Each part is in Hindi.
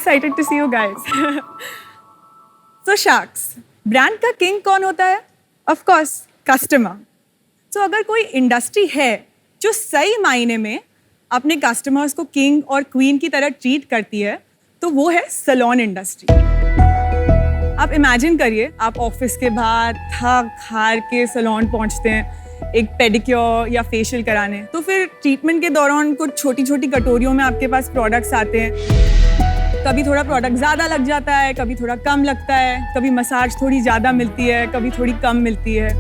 excited to see you guys. So Sharks, brand का किंग कौन होता है? Of course, customer. So अगर कोई इंडस्ट्री है जो सही मायने में अपने कस्टमर्स को किंग और क्वीन की तरह ट्रीट करती है, तो वो है सैलून इंडस्ट्री. आप इमेजिन करिए, आप ऑफिस के बाद थक हार के सैलून पहुंचते हैं एक पेडिक्योर या फेशियल कराने, तो फिर ट्रीटमेंट के दौरान कुछ छोटी छोटी कटोरियों में आपके पास प्रोडक्ट्स आते हैं. कभी थोड़ा प्रोडक्ट ज़्यादा लग जाता है, कभी थोड़ा कम लगता है, कभी मसाज थोड़ी ज़्यादा मिलती है, कभी थोड़ी कम मिलती है.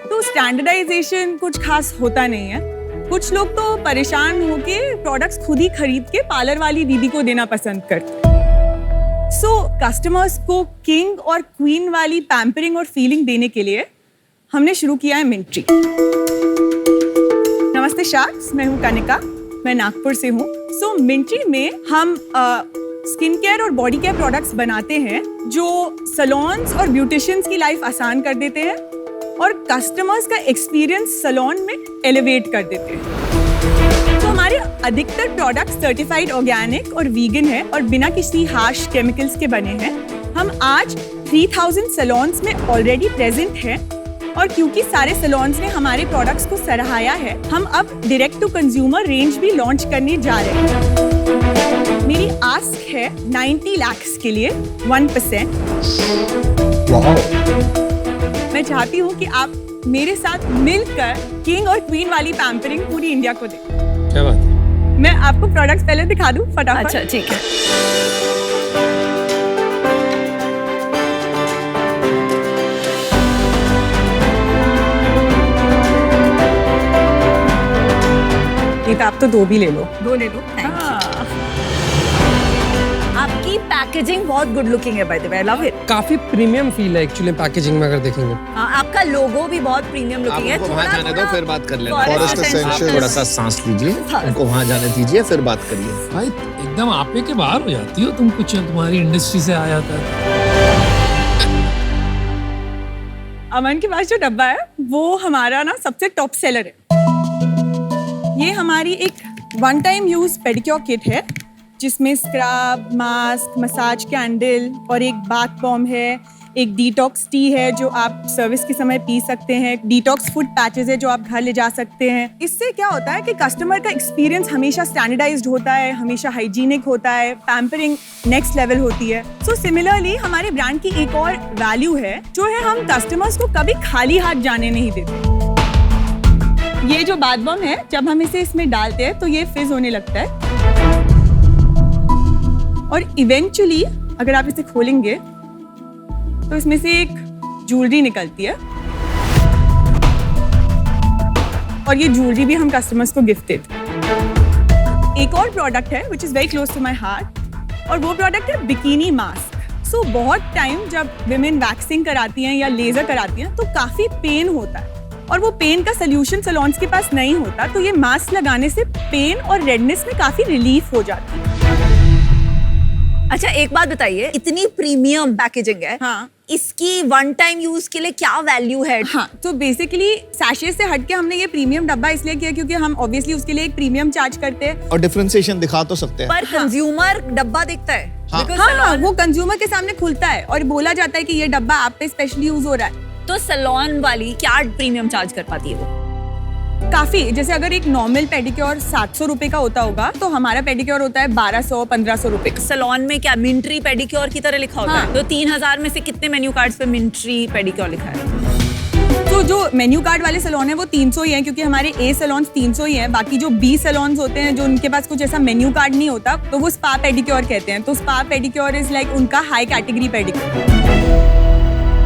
तो स्टैंडर्डाइजेशन कुछ खास होता नहीं है. कुछ लोग तो परेशान होके प्रोडक्ट्स खुद ही खरीद के पार्लर वाली दीदी को देना पसंद करते हैं. सो कस्टमर्स को किंग और क्वीन वाली पैम्परिंग और फीलिंग देने के लिए हमने शुरू किया है मिंट्री. नमस्ते शार्क्स, मैं हूँ कनिका, मैं नागपुर से हूँ. सो मिंट्री में हम स्किन केयर और बॉडी केयर प्रोडक्ट्स बनाते हैं जो सैलून्स और ब्यूटिशियंस की लाइफ आसान कर देते हैं और कस्टमर्स का एक्सपीरियंस सैलून में एलिवेट कर देते हैं. तो हमारे अधिकतर प्रोडक्ट्स सर्टिफाइड ऑर्गेनिक और वीगन है और बिना किसी हार्श केमिकल्स के बने हैं. हम आज 3000 सैलून्स में ऑलरेडी प्रेजेंट हैं और क्योंकि सारे सैलून्स ने हमारे प्रोडक्ट्स को सराहाया है, हम अब डायरेक्ट टू कंज्यूमर रेंज भी लॉन्च करने जा रहे हैं. मेरी आस्क है 90 लाख के लिए 1%. मैं चाहती हूँ कि आप मेरे साथ मिलकर किंग और क्वीन वाली पैम्परिंग पूरी इंडिया को दें. क्या बात है? मैं आपको प्रोडक्ट्स पहले दिखा दूं फटाफट. अच्छा ठीक है. तो आप तो दो भी ले लो. दो ले लो. आपकी पैकेजिंग बहुत गुड लुकिंग है, by the way. I love it. काफी प्रीमियम फील है एक्चुअली पैकेजिंग में अगर देखेंगे. आपका लोगो भी बहुत प्रीमियम लुकिंग है. वहाँ जाने दो, फिर बात कर लेना. Forest Essentials. थोड़ा सा सांस लीजिए, उनको वहाँ जाने दीजिए, फिर बात करिए. भाई एकदम आपे के बाहर हो जाती हो तुम, कुछ तुम्हारी इंडस्ट्री से आया था. अमन के पास जो डब्बा है वो हमारा ना सबसे टॉप सेलर है. ये हमारी एक one time use pedicure kit है जिसमें स्क्रब, मास्क, मसाज कैंडल और एक बाथ बॉम्ब है. एक डिटॉक्स टी है जो आप सर्विस के समय पी सकते हैं. डिटॉक्स फूड पैचेस है जो आप घर ले जा सकते हैं. इससे क्या होता है कि कस्टमर का एक्सपीरियंस हमेशा स्टैंडर्डाइज्ड होता है, हमेशा हाइजीनिक होता है, पैम्परिंग नेक्स्ट लेवल होती है. सो सिमिलरली हमारे ब्रांड की एक और वैल्यू है जो है हम कस्टमर्स को कभी खाली हाथ जाने नहीं देते. ये जो बाथ बॉम्ब है, जब हम इसे इसमें डालते हैं तो ये फिज होने लगता है और इवेंचुअली अगर आप इसे खोलेंगे तो इसमें से एक ज्वेलरी निकलती है और ये ज्वेलरी भी हम कस्टमर्स को गिफ्ट देते हैं. एक और प्रोडक्ट है which is very close to my heart और वो प्रोडक्ट है बिकिनी मास्क. सो बहुत टाइम जब विमेन वैक्सिंग कराती हैं या लेजर कराती हैं तो काफी पेन होता है और वो पेन का सोल्यूशन सैलून्स के पास नहीं होता. तो ये मास्क लगाने से पेन और रेडनेस में काफी रिलीफ हो जाती है. अच्छा एक बात बताइए, इतनी प्रीमियम पैकेजिंग है. हाँ. इसकी वन टाइम यूज के लिए क्या वैल्यू है? हाँ, तो बेसिकली सैशे से हटके हमने ये प्रीमियम डब्बा इसलिए किया क्योंकि हम ऑब्वियसली उसके लिए एक प्रीमियम चार्ज करते हैं और डिफरेंशिएशन दिखा तो सकते हैं. पर कंज्यूमर डब्बा देखता है. हाँ. Because हाँ, salon- वो कंज्यूमर के सामने खुलता है और बोला जाता है कि ये डब्बा आप पे स्पेशली यूज हो रहा है. तो सैलून वाली क्या प्रीमियम चार्ज कर पाती है वो? काफी. जैसे अगर एक नॉर्मल पेडिक्योर 700 रुपए का होता होगा तो हमारा पेडिक्योर होता है 1200-1500 रुपए का. सैलून में क्या मिंट्री पेडिक्योर की तरह लिखा होता हाँ. है? तो 3000 में से कितने मेन्यू कार्ड्स पे मिंट्री पेडिक्योर लिखा है? तो जो मेन्यू कार्ड वाले सैलून है वो 300 ही है क्योंकि हमारे ए सैलून 300 ही है. बाकी जो बी सैलून होते हैं जो उनके पास कुछ ऐसा मेन्यू कार्ड नहीं होता तो वो स्पा पेडिक्योर कहते हैं. तो स्पा पेडिक्योर इज लाइक उनका हाई कैटेगरी पेडिक्योर.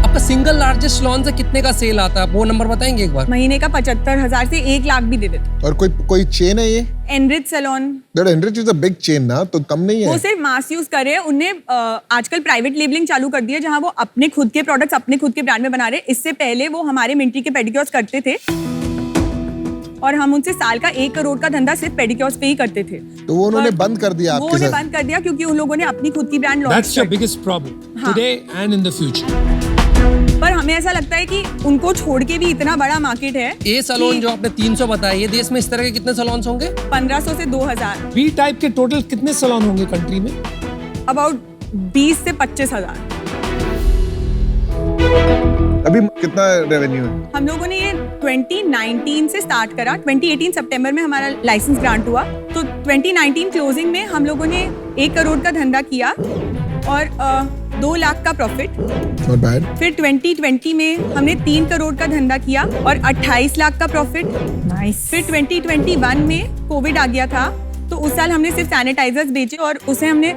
आपका सिंगल लार्जेस्ट सैलून से कितने का सेल आता है, वो नंबर बताएंगे एक बार? महीने का 75,000 से 1 लाख भी दे देते. और कोई चेन है ये? Enrich salon. That Enrich is a big chain ना, तो कम नहीं है. वो सिर्फ मास यूज कर रहे हैं. उन्हें आजकल प्राइवेट लेबलिंग चालू कर दी है जहां वो अपने खुद के प्रोडक्ट्स अपने खुद के ब्रांड में बना रहे हैं. इससे पहले वो हमारे मिंट्री के पेडिक्योर्स करते थे और हम उनसे साल का 1 करोड़ का धंधा सिर्फ पेडिक्योर्स पे ही करते थे. तो वो उन्होंने बंद कर दिया वो आपके उन्हें साथ. बंद कर दिया क्योंकि उन लोगों ने अपनी खुद की brand launch That's your biggest problem today and in the future. पर हमें ऐसा लगता है कि उनको छोड़ के भी इतना बड़ा मार्केट है. ए सैलून जो आपने 300 बताया, ये देश में इस तरह के कितने सैलून्स होंगे? 1500 से 2000. बी टाइप के टोटल कितने सैलून होंगे कंट्री में? अबाउट 20 से 25 हजार। अभी कितना रेवेन्यू है? हम लोगों ने ये 2019 से स्टार्ट करा। 2018 सितंबर में हमारा लाइसेंस ग्रांट हुआ, तो 2019 क्लोजिंग में हम लोगों ने 1 करोड़ का धंधा किया और 2 लाख का प्रॉफिट। Not bad. फिर 2020 में हमने 3 करोड़ का धंधा किया और 28 लाख का प्रॉफिट। नाइस। फिर 2021 में कोविड आ गया था, तो उस साल हमने सिर्फ सैनिटाइजर्स बेचे और उसे हमने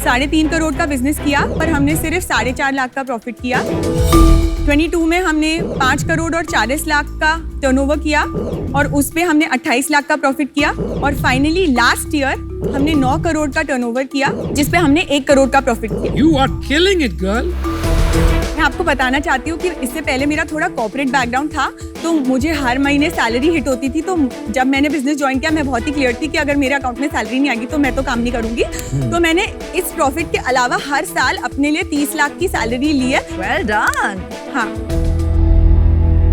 3.5 करोड़ का बिजनेस किया, पर हमने सिर्फ 4.5 लाख का प्रॉफिट किया। 22 में हमने 5 करोड़ और 40 लाख का टर्नओवर किया और उस पे हमने 28 लाख का प्रॉफिट किया। और फाइनली लास्ट ईयर हमने 9 करोड़ का टर्नओवर किया, जिस पे हमने 1 करोड़ का प्रॉफिट किया। You are killing it, girl. मैं आपको बताना चाहती हूँ कि इससे पहले मेरा थोड़ा कॉर्पोरेट बैकग्राउंड था, तो मुझे हर महीने सैलरी हिट होती थी। तो जब मैंने बिजनेस ज्वाइन किया, मैं बहुत ही क्लियर थी कि अगर मेरे अकाउंट में सैलरी नहीं आएगी तो मैं तो काम नहीं करूंगी। तो मैंने इस प्रॉफिट के अलावा हर साल अपने लिए 30 लाख की सैलरी ली है। Well done. हाँ,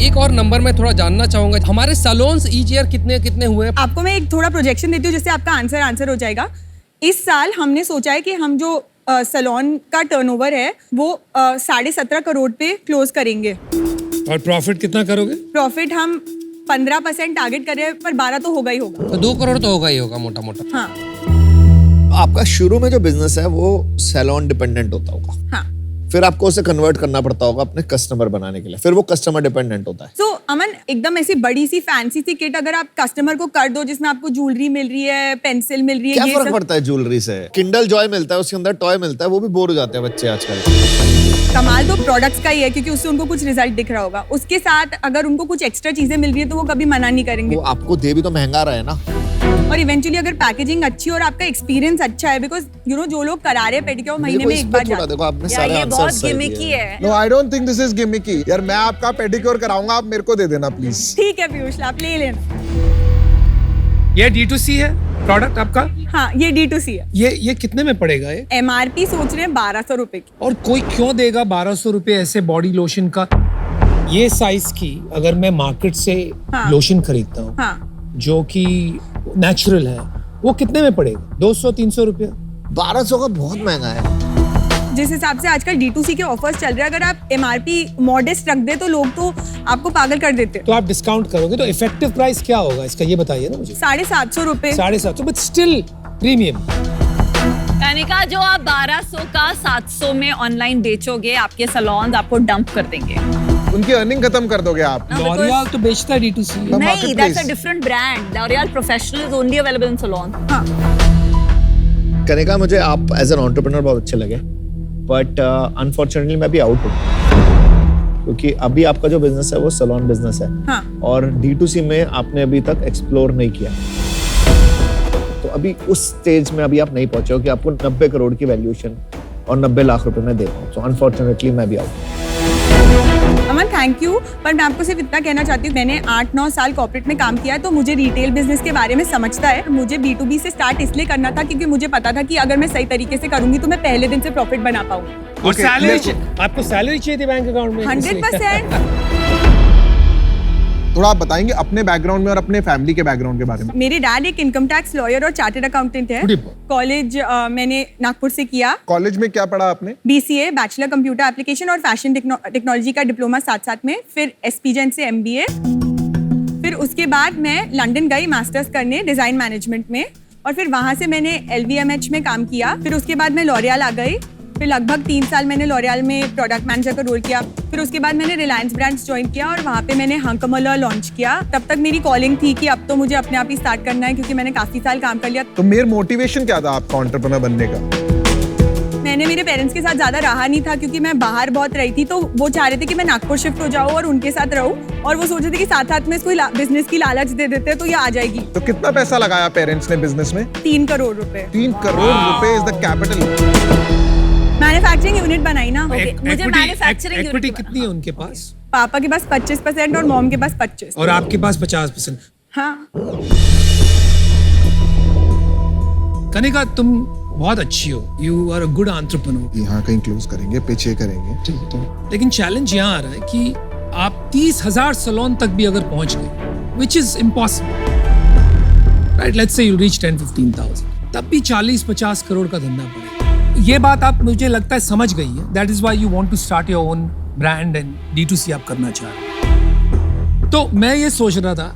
एक और नंबर मैं थोड़ा जानना चाहूंगा, हमारे सैलून्स ईच ईयर कितने कितने हुए? आपको मैं एक थोड़ा प्रोजेक्शन देती हूँ जिससे आपका आंसर हो जाएगा। इस साल हमने सोचा है कि हम जो सैलून का टर्नओवर है वो 17.5 करोड़ पे क्लोज करेंगे। और प्रॉफिट कितना करोगे? प्रॉफिट हम 15% टारगेट कर रहे हैं, पर 12 तो होगा ही होगा। तो 2 करोड़ तो होगा ही होगा मोटा मोटा। हाँ आपका शुरू में जो बिजनेस है वो सैलून डिपेंडेंट होता होगा, हाँ। फिर आपको उसे कन्वर्ट करना पड़ता होगा अपने कस्टमर बनाने के लिए, फिर वो कस्टमर डिपेंडेंट होता है। तो अमन, एकदम ऐसी बड़ी सी फैंसी सी किट अगर आप कस्टमर को कर दो जिसमें आपको ज्वेलरी मिल रही है, पेंसिल मिल रही है, क्या ये फर्क सब, पड़ता है ज्वेलरी से? किंडल जॉय मिलता है, उसके अंदर टॉय मिलता है, वो भी बोर हो जाते हैं बच्चे आजकल। कमाल तो प्रोडक्ट्स का ही है, क्योंकि उससे उनको कुछ रिजल्ट दिख रहा होगा। उसके साथ अगर उनको कुछ एक्स्ट्रा चीजें मिल रही है तो वो कभी मना नहीं करेंगे। वो आपको दे भी तो महंगा रहा है ना। और इवेंचुअली अगर पैकेजिंग अच्छी और आपका एक्सपीरियंस अच्छा है, बिकॉज यू नो जो लोग करा रहे हैं पेडिक्योर महीने में एक बार थोड़ा जाते देखो, आपने यार सारे ये आंसर बहुत सही गिमिकी दिए। है। No, I don't think this is gimmicky. यार मैं आपका पेडिक्योर कराऊंगा, आप मेरे को दे देना प्लीज। ठीक है पीयूष, आप ले लेना। ये D2C है प्रोडक्ट आपका? हाँ, ये D2C है। ये कितने में पड़ेगा ये? MRP सोच रहे हैं 1200 रुपए की। और कोई क्यों देगा 1200 रुपए ऐसे बॉडी लोशन का? ये साइज की अगर मैं मार्केट से हाँ। लोशन खरीदता हूँ, हाँ, जो कि नेचुरल है, वो कितने में पड़ेगा? 200-300 रुपया? 1200 का बहुत महंगा है। जिस हिसाब से आजकल D2C के ऑफर्स चल रहे हैं, अगर आप MRP मॉडेस्ट रख दे तो लोग तो आपको पागल कर देते हैं। तो आप डिस्काउंट करोगे तो इफेक्टिव प्राइस क्या होगा इसका, ये बताइए ना मुझे। 750 रुपए। 750, बट स्टिल प्रीमियम। कनिका, जो आप 1200 का 700 में ऑनलाइन बेचोगे, आपके सैलून्स आपको डंप कर देंगे। उनकी अर्निंग खत्म कर दोगे आप। लॉरियल तो बेचता है D2C। The नहीं, marketplace. that's a different brand. L'Oreal Professional is only available in salon. हाँ, कनिका, मुझे आप एज एन एंटरप्रेन्योर बहुत अच्छे लगे, बट अनफॉर्चुनेटली मैं भी आउट हूँ, क्योंकि अभी आपका जो बिजनेस है वो सैलून बिजनेस है। हाँ। और D2C में आपने अभी तक एक्सप्लोर नहीं किया, तो अभी उस स्टेज में अभी आप नहीं पहुंचे हो कि आपको 90 करोड़ की वैल्यूएशन और 90 लाख रुपए में दे पाऊँ। सो अनफॉर्चुनेटली मैं भी आउट। अमन थैंक यू, पर मैं आपको सिर्फ इतना कहना चाहती हूँ, मैंने 8-9 साल कॉर्पोरेट में काम किया है, तो मुझे रिटेल बिजनेस के बारे में समझता है। मुझे B2B से स्टार्ट इसलिए करना था क्योंकि मुझे पता था कि अगर मैं सही तरीके से करूंगी तो मैं पहले दिन से प्रॉफिट बना पाऊंगी। और Okay, सैलरी, आपको सैलरी चाहिए थी बैंक अकाउंट में? 100%। थोड़ा आप बताएंगे अपने बैकग्राउंड में और अपने फैमिली के बैकग्राउंड के बारे में। मेरे डैड एक इनकम टैक्स लॉयर और चार्टर्ड अकाउंटेंट है। Good boy. कॉलेज मैंने नागपुर से किया। कॉलेज में क्या पढ़ा आपने? BCA बैचलर कंप्यूटर एप्लीकेशन और फैशन टेक्नोलॉजी का डिप्लोमा साथ साथ में, फिर SP जैन से MBA। फिर उसके बाद मैं लंदन गई मास्टर्स करने डिजाइन मैनेजमेंट में, और फिर वहां से मैंने LVMH में काम किया। फिर उसके बाद मैं लॉरियल आ गई, फिर लगभग 3 साल मैंने लॉरियल में प्रोडक्ट मैनेजर का रोल किया। फिर उसके बाद मैंने रिलायंस ब्रांड्स ज्वाइन किया और वहाँ पे मैंने हंकमला लॉन्च किया। तब तक मेरी कॉलिंग थी कि अब तो मुझे अपने आप ही स्टार्ट करना है, क्योंकि मैंने काफी साल काम कर लिया। तो मेरा मोटिवेशन क्या था आपका एंटरप्रेन्योर बनने का? मैंने मेरे पेरेंट्स के साथ ज्यादा रहा नहीं था, क्योंकि मैं बाहर बहुत रही थी, तो वो चाह रहे थे कि मैं नागपुर शिफ्ट हो जाऊँ और उनके साथ रहूँ, और वो सोच रहे थे कि साथ साथ में इसको बिजनेस की लालच दे देते हैं तो ये आ जाएगी। तो कितना पैसा लगाया पेरेंट्स ने बिजनेस में? 3 करोड़ रुपए। 3 करोड़ रुपए is the capital. Manufacturing unit बनाई ना। मुझे मैन्युफैक्चरिंग इक्विटी कितनी है उनके पास? पापा के पास 25% और मॉम के पास 25। और आपके पास 50%? हाँ, कनिका, तुम बहुत अच्छी हो, you are a good entrepreneur. यहाँ कहीं क्लोज करेंगे, पीछे करेंगे। लेकिन चैलेंज यहाँ आ रहा है कि आप 30,000 सैलून तक भी अगर पहुंच गए, which is impossible, right? Let's say you reach 10-15,000, तब भी 40-50 करोड़ का धंधा पड़ेगा। ये बात आप मुझे लगता है समझ गई है. That is why you want to start your own brand and D2C आप करना चाह रहे हो. तो मैं ये सोच रहा था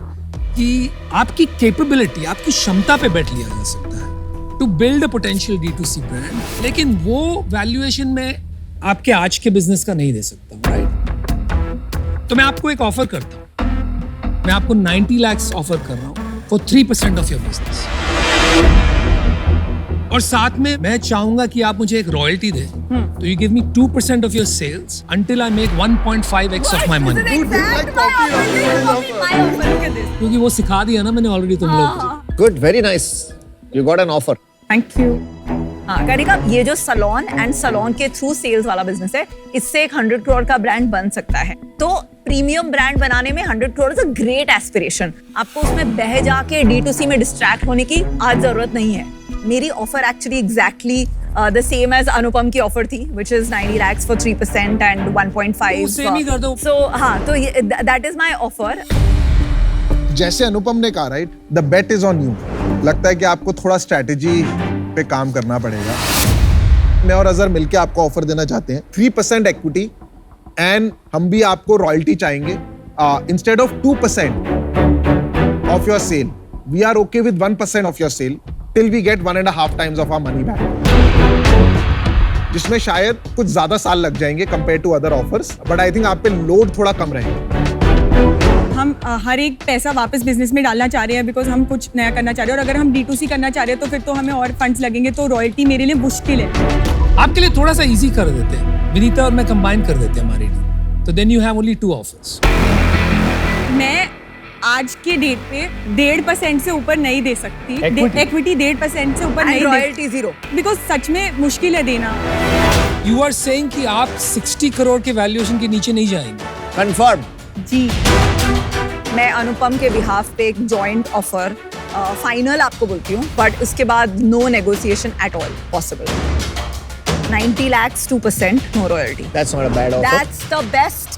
कि आपकी कैपेबिलिटी, आपकी क्षमता पे बैठ लिया जा सकता है to build a potential D2C brand, लेकिन वो वैल्यूएशन में आपके आज के बिजनेस का नहीं दे सकता, राइट? तो मैं आपको एक ऑफर करता हूँ. मैं आपको 90 lakhs ऑफर कर रहा हूँ फॉर 3% ऑफ योर बिजनेस. और साथ में मैं चाहूंगा कि आप मुझे एक रॉयल्टी दें. तो you give me 2% of your sales until I make 1.5x of my money. क्योंकि वो सिखा दिया ना मैंने ऑलरेडी तुम लोग को. Good, very nice. You got an offer. Thank you. हाँ कनिका, ये जो सलोन एंड सलोन के थ्रू सेल्स वाला बिजनेस है, इससे एक 100 करोड़ का ब्रांड बन सकता है. तो प्रीमियम ब्रांड बनाने में 100 crore is a great aspiration. आपको उसमें बह जाके D2C में डिस्ट्रैक्ट होने की आज जरूरत नहीं है. मेरी offer actually exactly the same as Anupam की ऑफर थी, which is 90 lakhs for 3% and 1.5. वो same ही कर दो. So हाँ, तो that is my offer. जैसे अनुपम ने कहा, right, the bet is on you. लगता है कि आपको थोड़ा स्ट्रैटेजी पे काम करना पड़ेगा. मैं और अजहर मिलके आपको ऑफर देना चाहते हैं 3% इक्विटी एंड हम भी आपको रॉयल्टी चाहेंगे. Instead of 2% of your sale, we are okay with 1% of your sale till we get 1.5 times of our money back, जिसमें शायद कुछ ज्यादा साल लग जाएंगे compare to other offers. But I think आप पे लोड थोड़ा कम रहेगा. हम हर एक पैसा वापस बिजनेस में डालना चाह रहे हैं बिकॉज हम कुछ नया करना चाह रहे हैं. और अगर हम D2C करना चाह रहे हैं तो फिर तो हमें और फंड्स लगेंगे, तो रॉयल्टी मेरे लिए मुश्किल है. आपके लिए थोड़ा सा इजी कर देते हैं. विनीता और मैं कंबाइन कर देते हैं हमारी डील. तो then you have only 2 offers. मैं आज के डेट पे 1.5% से ऊपर नहीं दे सकती. इक्विटी 1.5% से ऊपर And नहीं royalty zero. बिकॉज सच में मुश्किल है देना. यू आर सेइंग कि आप 60 करोड़ के वैल्यूएशन के नीचे नहीं जाएंगे. Confirm. जी. मैं अनुपम के बिहाफ पे एक जॉइंट ऑफर फाइनल आपको बोलती हूँ, बट उसके बाद no negotiation at all possible. 90 lakhs, 2%, no royalty. That's not a bad offer. That's the best.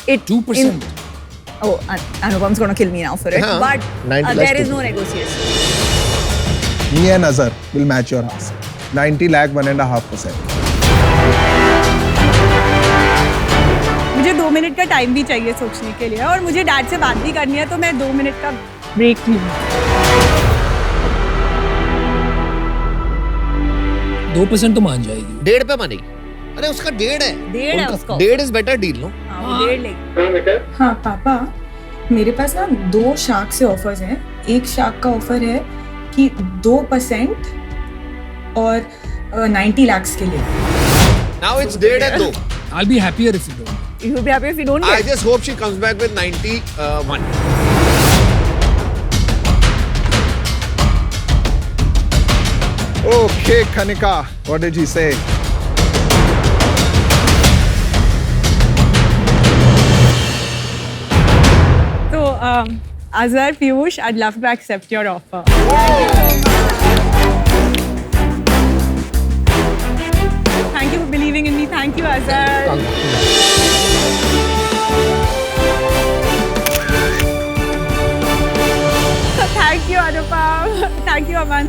It 2%. Oh, Anupam's gonna kill me now for it. Yeah, But 90 there lakhs is no 2%. negotiation. Me and Azhar will match your ask. 90 lakh, 1.5%. मुझे 2 मिनट का टाइम भी चाहिए सोचने के लिए, और मुझे डैड से बात भी करनी है, तो मैं 2 मिनट का ब्रेक लूँ. 2% तो मान जाएगी. 1.5 पे मानेगी. अरे उसका 1.5 है. 1.5 है उसका. 1.5 इज बेटर डील, नो? हाँ, वो 1.5 लेगी. हाँ पापा, मेरे पास ना 2 शार्क से ऑफर्स हैं. एक शार्क का ऑफर है कि 2% और 90 lakhs के लिए. Now it's 1.5 है 2. I'll be happier if you don't. You will be happy if you don't I get. just hope she comes back with 91. Okay, Kanika, what did he say? So, Azhar, Piyush, I'd love to accept your offer. Thank you for believing in me. Thank you, Azhar. Thank you, Anupam. Thank you, Aman.